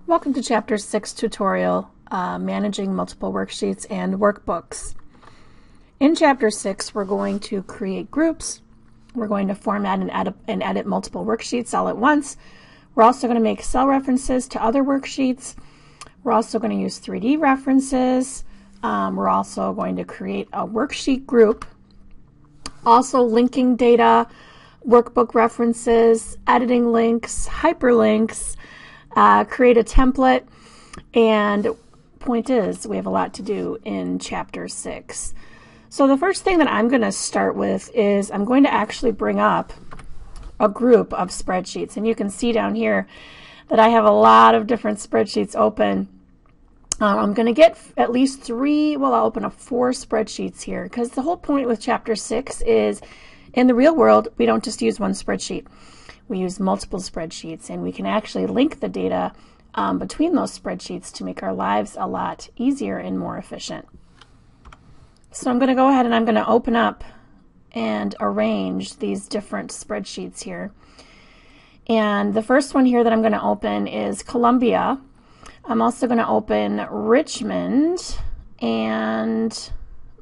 Welcome to Chapter 6 tutorial, Managing Multiple Worksheets and Workbooks. In Chapter 6, we're going to create groups. We're going to format and edit multiple worksheets all at once. We're also going to make cell references to other worksheets. We're also going to use 3D references. We're also going to create a worksheet group. Also linking data, workbook references, editing links, hyperlinks, create a template, and point is we have a lot to do in Chapter 6. So the first thing that I'm going to start with is I'm going to actually bring up a group of spreadsheets, and you can see down here that I have a lot of different spreadsheets open. I'm going to get at least 3, well, I'll open up 4 spreadsheets here, because the whole point with Chapter 6 is in the real world we don't just use one spreadsheet. We use multiple spreadsheets, and we can actually link the data between those spreadsheets to make our lives a lot easier and more efficient. So I'm going to go ahead and I'm going to open up and arrange these different spreadsheets here. And the first one here that I'm going to open is Columbia. I'm also going to open Richmond and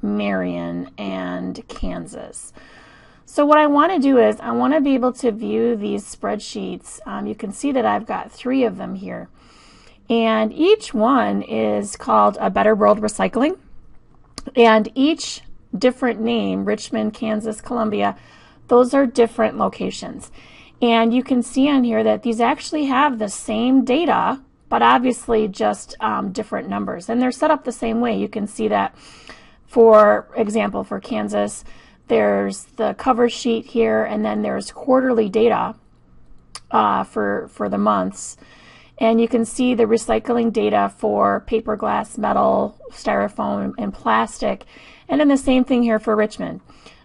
Marion and Kansas. So what I want to do is I want to be able to view these spreadsheets. You can see that I've got 3 of them here. And each one is called A Better World Recycling. And each different name, Richmond, Kansas, Columbia, those are different locations. And you can see on here that these actually have the same data, but obviously just different numbers. And they're set up the same way. You can see that, for example, for Kansas, there's the cover sheet here, and then there's quarterly data for the months. And you can see the recycling data for paper, glass, metal, styrofoam, and plastic. And then the same thing here for Richmond.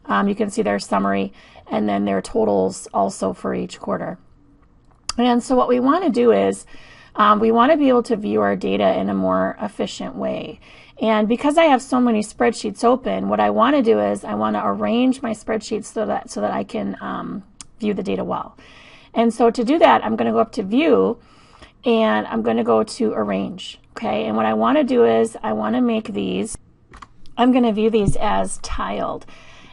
You can see their summary and then their totals also for each quarter. And so what we want to do is we want to be able to view our data in a more efficient way. And because I have so many spreadsheets open, what I want to do is I want to arrange my spreadsheets so that I can view the data well. And so to do that, I'm going to go up to View, and I'm going to go to Arrange. Okay, and what I want to do is I want to make these, I'm going to view these as tiled.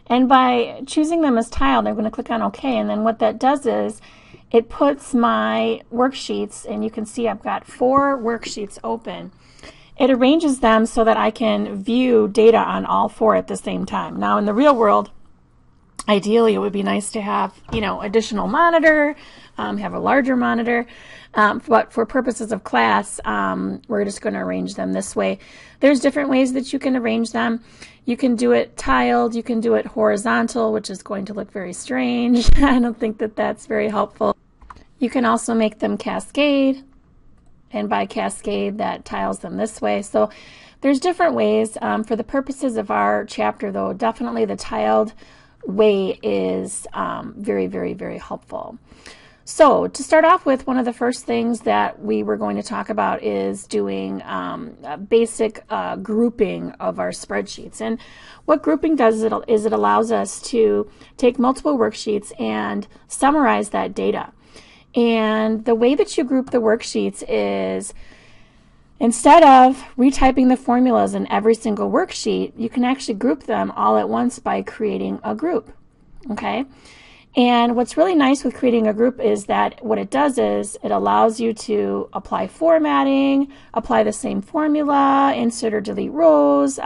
And by choosing them as tiled, I'm going to click on OK, and then what that does is it puts my worksheets, and you can see I've got 4 worksheets open. It arranges them so that I can view data on all 4 at the same time. Now in the real world, ideally it would be nice to have, additional monitor, have a larger monitor, but for purposes of class, we're just going to arrange them this way. There's different ways that you can arrange them. You can do it tiled, you can do it horizontal, which is going to look very strange. I don't think that that's very helpful. You can also make them cascade, and by cascade that tiles them this way. So there's different ways. For the purposes of our chapter though, definitely the tiled way is very, very, very helpful. So to start off with, one of the first things that we were going to talk about is doing a basic grouping of our spreadsheets. And what grouping does is it allows us to take multiple worksheets and summarize that data. And the way that you group the worksheets is, instead of retyping the formulas in every single worksheet, you can actually group them all at once by creating a group. Okay? And what's really nice with creating a group is that what it does is it allows you to apply formatting, apply the same formula, insert or delete rows.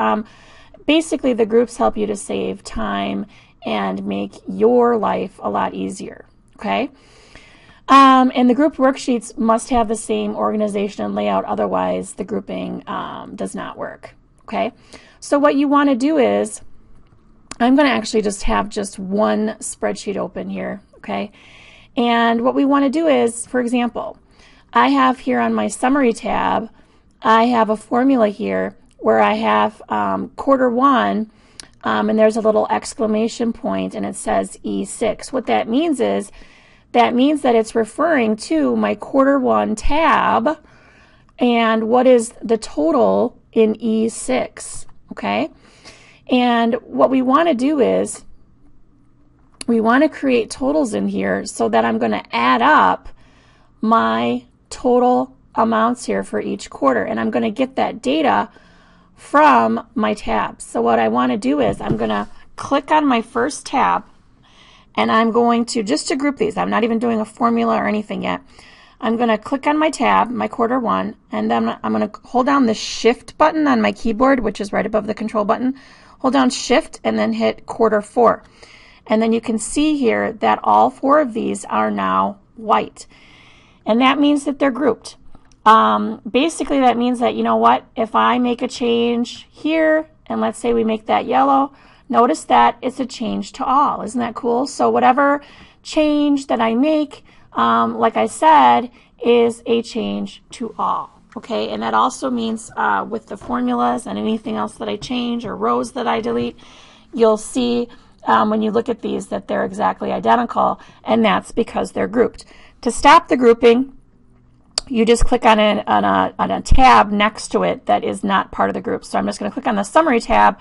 Basically, the groups help you to save time and make your life a lot easier. Okay? And the grouped worksheets must have the same organization and layout, otherwise the grouping does not work. Okay? So what you want to do is, I'm going to actually just have just one spreadsheet open here. Okay? And what we want to do is, for example, I have here on my summary tab, I have a formula here where I have quarter 1, and there's a little exclamation point, and it says E6. What that means is, that means that it's referring to my quarter 1 tab and what is the total in E6, okay? And what we want to do is we want to create totals in here so that I'm going to add up my total amounts here for each quarter, and I'm going to get that data from my tabs. So what I want to do is I'm going to click on my first tab, and I'm going to, just to group these, I'm not even doing a formula or anything yet. I'm going to click on my tab, my quarter one, and then I'm going to hold down the shift button on my keyboard, which is right above the control button. Hold down shift and then hit quarter four. And then you can see here that all four of these are now white. And that means that they're grouped. Basically that means that, you know what, if I make a change here, and let's say we make that yellow, notice that it's a change to all. Isn't that cool? So whatever change that I make, like I said, is a change to all. Okay, and that also means with the formulas and anything else that I change or rows that I delete, you'll see when you look at these that they're exactly identical, and that's because they're grouped. To stop the grouping, you just click on a tab next to it that is not part of the group. So I'm just going to click on the summary tab,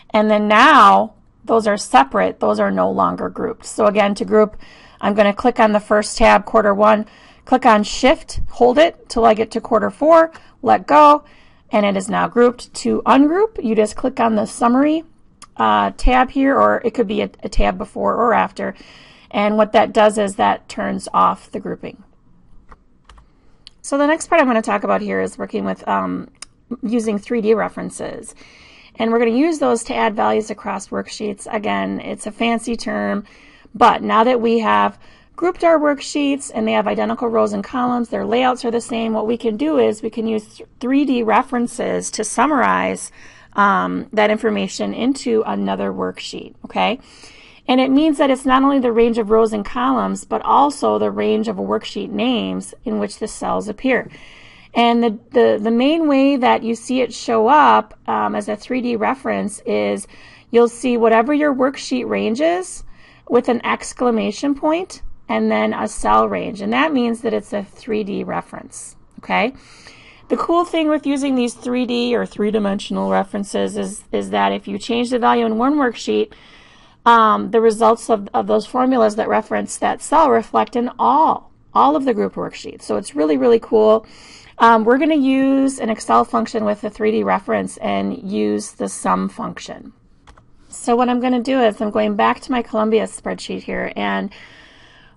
and then now those are separate. Those are no longer grouped. So again, to group, I'm going to click on the first tab, quarter one, click on shift, hold it till I get to quarter four, let go, and it is now grouped. To ungroup, you just click on the summary tab here, or it could be a tab before or after, and what that does is that turns off the grouping. So the next part I'm going to talk about here is working with using 3D references, and we're going to use those to add values across worksheets. Again, it's a fancy term, but now that we have grouped our worksheets and they have identical rows and columns, their layouts are the same, what we can do is we can use 3D references to summarize that information into another worksheet, okay? And it means that it's not only the range of rows and columns, but also the range of worksheet names in which the cells appear. And the main way that you see it show up as a 3D reference is you'll see whatever your worksheet range is with an exclamation point and then a cell range. And that means that it's a 3D reference, okay? The cool thing with using these 3D or three-dimensional references is that if you change the value in one worksheet, the results of those formulas that reference that cell reflect in all of the group worksheets. So it's really, really cool. We're going to use an Excel function with a 3D reference and use the sum function. So what I'm going to do is I'm going back to my Columbia spreadsheet here, and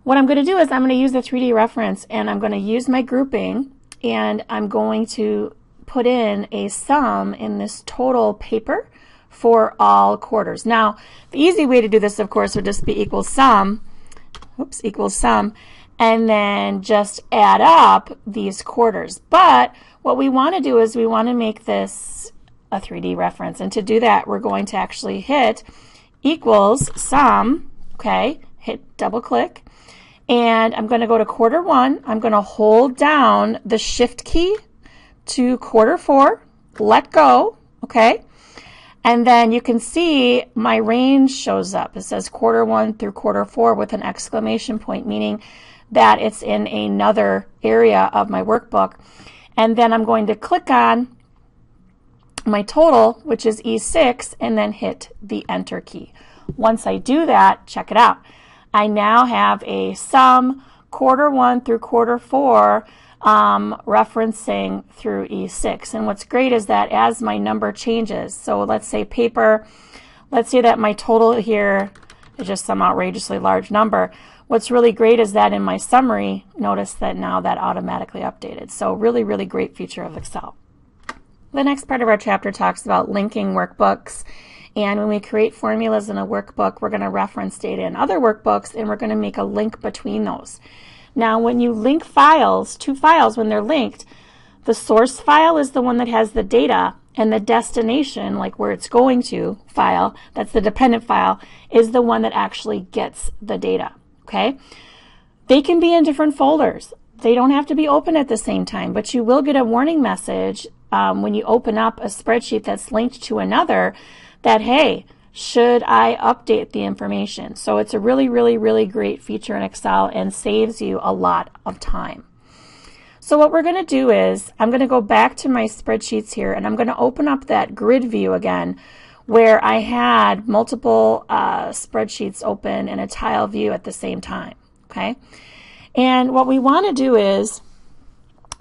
what I'm going to do is I'm going to use the 3D reference, and I'm going to use my grouping, and I'm going to put in a sum in this total paper for all quarters. Now, the easy way to do this, of course, would just be equals sum, and then just add up these quarters. But what we want to do is we want to make this a 3D reference. And to do that, we're going to actually hit equals sum, okay, hit double click, and I'm going to go to quarter one. I'm going to hold down the shift key to quarter four, let go, okay, and then you can see my range shows up. It says quarter one through quarter four with an exclamation point, meaning that it's in another area of my workbook. And then I'm going to click on my total, which is E6, and then hit the enter key. Once I do that, check it out. I now have a sum quarter one through quarter four referencing through E6. And what's great is that as my number changes, so let's say paper, let's say that my total here is just some outrageously large number. What's really great is that in my summary, notice that now that automatically updated. So really, really great feature of Excel. The next part of our chapter talks about linking workbooks. And when we create formulas in a workbook, we're going to reference data in other workbooks, and we're going to make a link between those. Now, when you link files, two files, when they're linked, the source file is the one that has the data, and the destination, like where it's going to, file, that's the dependent file, is the one that actually gets the data. Okay? They can be in different folders. They don't have to be open at the same time, but you will get a warning message when you open up a spreadsheet that's linked to another that, hey, should I update the information? So it's a really, really, really great feature in Excel and saves you a lot of time. So what we're going to do is I'm going to go back to my spreadsheets here, and I'm going to open up that grid view again where I had multiple spreadsheets open in a tile view at the same time. Okay? And what we want to do is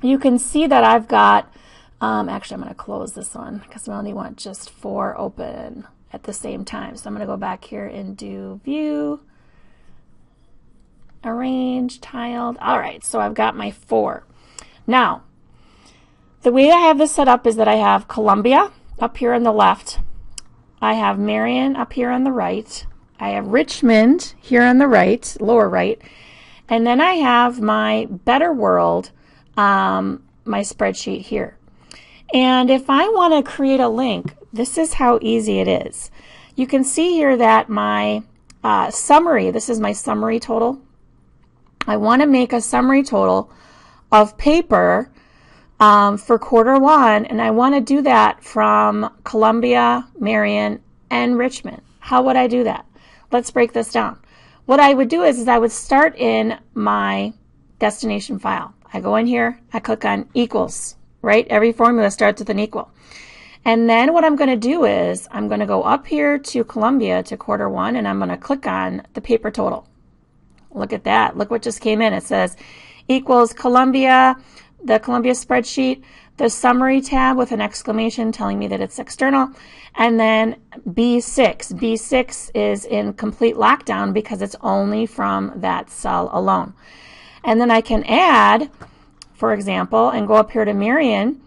you can see that I've got, actually I'm going to close this one because I only want just 4 open at the same time. So I'm going to go back here and do view, arrange, tiled. All right, so I've got my 4. Now, the way I have this set up is that I have Columbia up here on the left. I have Marion up here on the right. I have Richmond here on the right, lower right. And then I have my Better World, my spreadsheet here. And if I want to create a link, this is how easy it is. You can see here that my summary, this is my summary total. I want to make a summary total of paper for Q1, and I want to do that from Columbia, Marion, and Richmond. How would I do that? Let's break this down. What I would do is I would start in my destination file. I go in here, I click on equals, right? Every formula starts with an equal. And then what I'm going to do is I'm going to go up here to Columbia to Q1, and I'm going to click on the paper total. Look at that. Look what just came in. It says equals Columbia, the Columbia spreadsheet, the summary tab with an exclamation telling me that it's external, and then B6. B6 is in complete lockdown because it's only from that cell alone. And then I can add, for example, and go up here to Marion,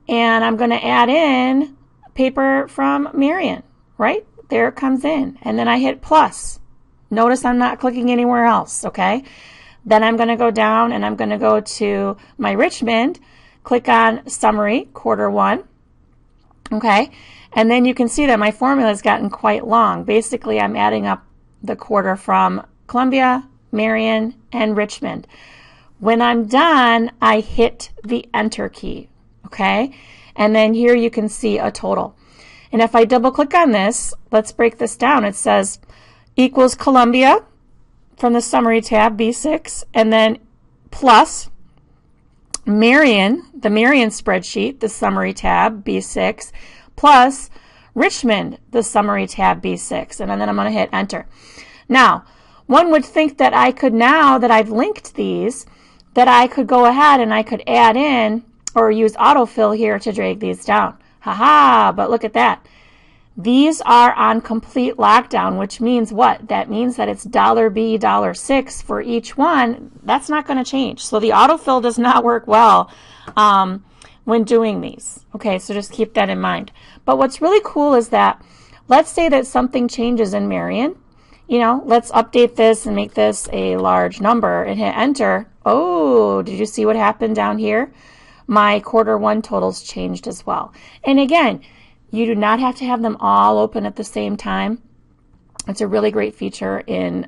and I'm going to add in paper from Marion, right? There it comes in. And then I hit plus. Notice I'm not clicking anywhere else, okay? Then I'm going to go down and I'm going to go to my Richmond, click on Summary, Q1, okay? And then you can see that my formula has gotten quite long. Basically, I'm adding up the quarter from Columbia, Marion, and Richmond. When I'm done, I hit the Enter key, okay? And then here you can see a total. And if I double click on this, let's break this down. It says equals Columbia from the Summary tab, B6, and then plus Marion, the Marion spreadsheet, the Summary tab, B6, plus Richmond, the Summary tab, B6, and then I'm going to hit Enter. Now, one would think that I could, now that I've linked these, that I could go ahead and I could add in or use autofill here to drag these down. Haha, but look at that. These are on complete lockdown, which means what? That means that it's $B, $6 for each one. That's not going to change. So the autofill does not work well when doing these. Okay, so just keep that in mind. But what's really cool is that, let's say that something changes in Marion. You know, let's update this and make this a large number and hit Enter. Oh, did you see what happened down here? My Q1 totals changed as well. And again, you do not have to have them all open at the same time. It's a really great feature in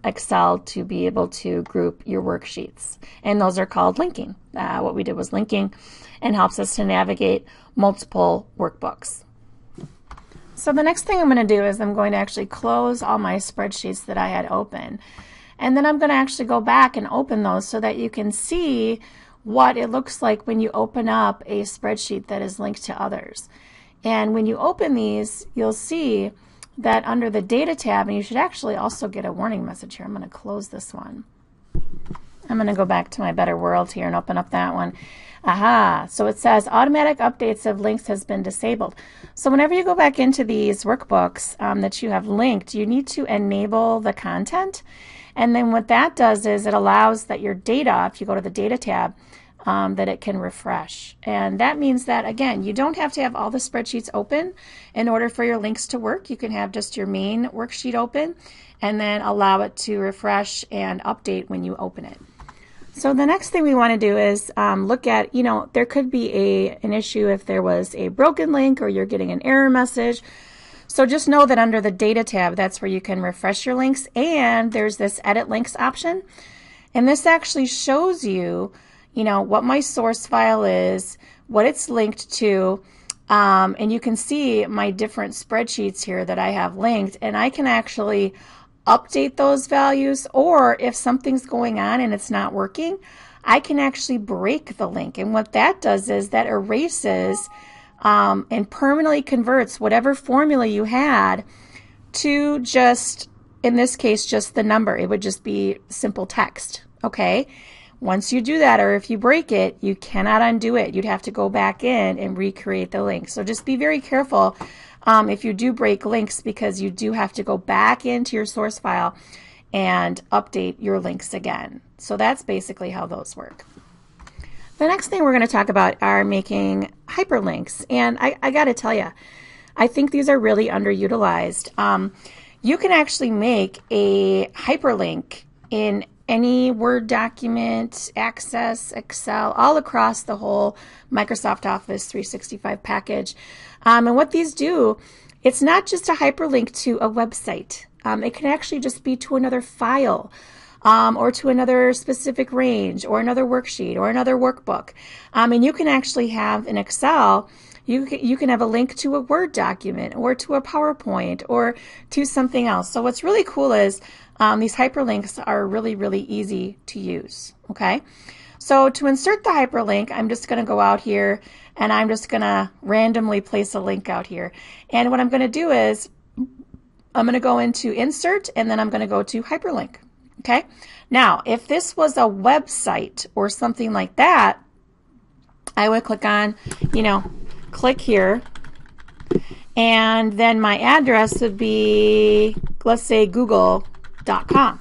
Excel to be able to group your worksheets. And those are called linking. What we did was linking, and helps us to navigate multiple workbooks. So the next thing I'm going to do is I'm going to actually close all my spreadsheets that I had open. And then I'm going to actually go back and open those so that you can see what it looks like when you open up a spreadsheet that is linked to others. And when you open these, you'll see that under the Data tab, and you should actually also get a warning message here. I'm going to close this one. I'm going to go back to my Better World here and open up that one. Aha, so it says automatic updates of links has been disabled. So whenever you go back into these workbooks that you have linked, you need to enable the content. And then what that does is it allows that your data, if you go to the Data tab, that it can refresh. And that means that, again, you don't have to have all the spreadsheets open in order for your links to work. You can have just your main worksheet open and then allow it to refresh and update when you open it. So the next thing we want to do is look at, you know, there could be an issue if there was a broken link or you're getting an error message. So just know that under the Data tab, that's where you can refresh your links, and there's this Edit Links option. And this actually shows you, you know, what my source file is, what it's linked to, and you can see my different spreadsheets here that I have linked, and I can actually update those values, or if something's going on and it's not working, I can actually break the link. And what that does is that erases and permanently converts whatever formula you had to just, in this case, just the number. It would just be simple text, okay? Once you do that, or if you break it, you cannot undo it. You'd have to go back in and recreate the link. So just be very careful if you do break links, because you do have to go back into your source file and update your links again. So that's basically how those work. The next thing we're going to talk about are making hyperlinks. And I got to tell you, I think these are really underutilized. You can actually make a hyperlink in any Word document, Access, Excel, all across the whole Microsoft Office 365 package. And what these do, it's not just a hyperlink to a website. It can actually just be to another file, or to another specific range, or another worksheet, or another workbook. And you can actually have in Excel, you can have a link to a Word document, or to a PowerPoint, or to something else. So what's really cool is these hyperlinks are really, really easy to use. Okay, so to insert the hyperlink, I'm just going to go out here and I'm just going to randomly place a link out here. And what I'm going to do is I'm going to go into Insert, and then I'm going to go to Hyperlink. Okay, now if this was a website or something like that, I would click on, click here, and then my address would be, let's say, google.com,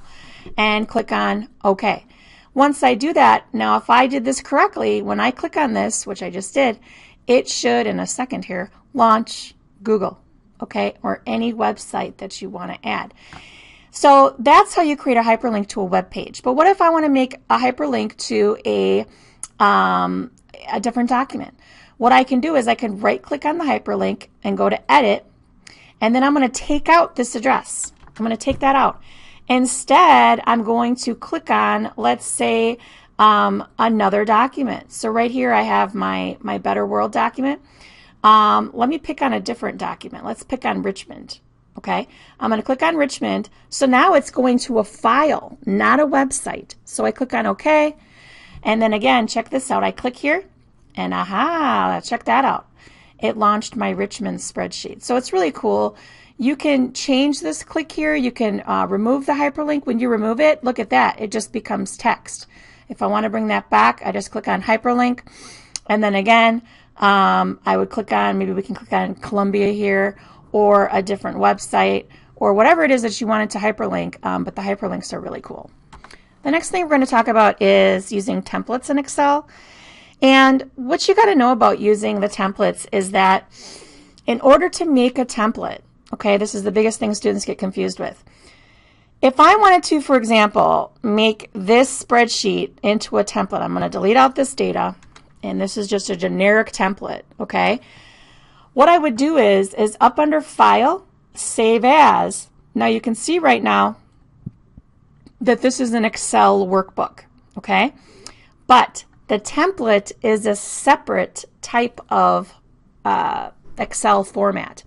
and click on OK. Once I do that, now if I did this correctly, when I click on this, which I just did, it should in a second here launch Google, okay, or any website that you want to add. So that's how you create a hyperlink to a web page. But what if I want to make a hyperlink to a different document? What I can do is I can right click on the hyperlink and go to Edit, and then I'm going to take out this address. I'm going to take that out. Instead, I'm going to click on, let's say, another document. So right here I have my Better World document. Let me pick on a different document. Let's pick on Richmond. Okay, I'm going to click on Richmond. So now it's going to a file, not a website. So I click on OK. And then again, check this out. I click here and aha, check that out. It launched my Richmond spreadsheet. So it's really cool. You can change this click here. You can remove the hyperlink. When you remove it, look at that. It just becomes text. If I want to bring that back, I just click on hyperlink. And then again, I would click on, maybe we can click on Columbia here, or a different website, or whatever it is that you wanted to hyperlink, but the hyperlinks are really cool. The next thing we're going to talk about is using templates in Excel. And what you got to know about using the templates is that in order to make a template, okay, this is the biggest thing students get confused with. If I wanted to, for example, make this spreadsheet into a template, I'm going to delete out this data, and this is just a generic template, okay? What I would do is up under File, Save As. Now you can see right now that this is an Excel workbook, okay? But the template is a separate type of Excel format.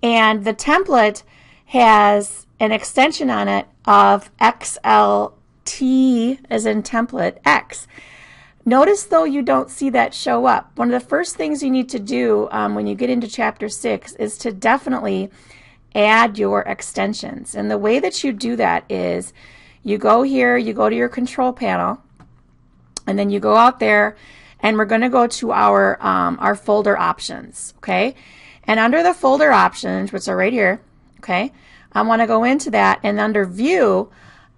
And the template has an extension on it of XLT, as in template X. Notice though you don't see that show up. One of the first things you need to do when you get into Chapter 6 is to definitely add your extensions. And the way that you do that is you go here, you go to your control panel, and then you go out there, and we're going to go to our folder options, okay? And under the folder options, which are right here, okay, I want to go into that, and under View,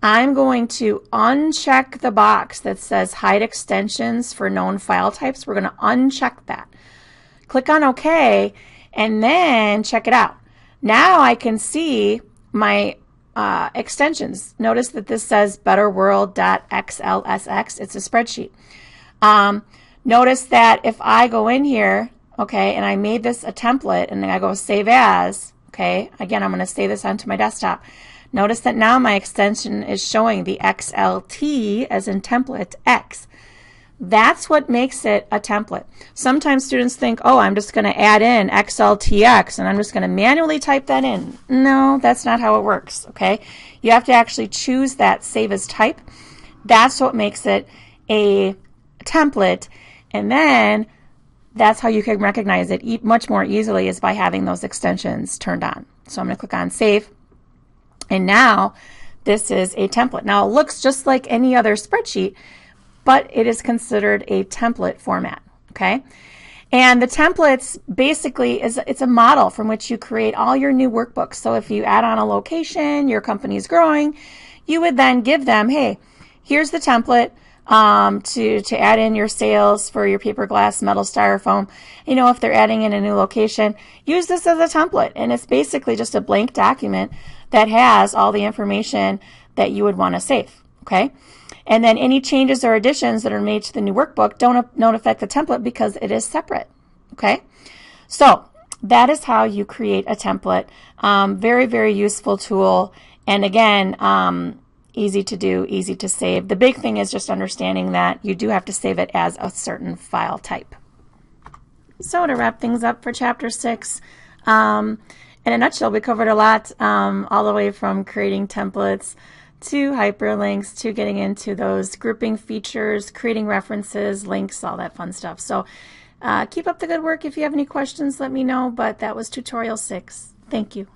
I'm going to uncheck the box that says Hide Extensions for Known File Types. We're going to uncheck that. Click on OK, and then check it out. Now I can see my extensions. Notice that this says betterworld.xlsx. It's a spreadsheet. Notice that if I go in here, okay, and I made this a template, and then I go Save As, okay, again, I'm going to save this onto my desktop. Notice that now my extension is showing the XLT, as in template X. That's what makes it a template. Sometimes students think, oh, I'm just going to add in XLTX and I'm just going to manually type that in. No, that's not how it works, okay? You have to actually choose that Save as Type. That's what makes it a template, and then that's how you can recognize it much more easily, is by having those extensions turned on. So I'm going to click on Save. And now this is a template. Now it looks just like any other spreadsheet, but it is considered a template format, okay? And the templates basically it's a model from which you create all your new workbooks. So if you add on a location, your company's growing, you would then give them, hey, here's the template to add in your sales for your paper, glass, metal, styrofoam. You know, if they're adding in a new location, use this as a template. And it's basically just a blank document that has all the information that you would want to save, okay? And then any changes or additions that are made to the new workbook don't affect the template because it is separate, okay? So that is how you create a template. Very, very useful tool. And again, easy to do, easy to save. The big thing is just understanding that you do have to save it as a certain file type. So to wrap things up for Chapter 6, in a nutshell, we covered a lot, all the way from creating templates to hyperlinks to getting into those grouping features, creating references, links, all that fun stuff. So keep up the good work. If you have any questions, let me know. But that was Tutorial 6. Thank you.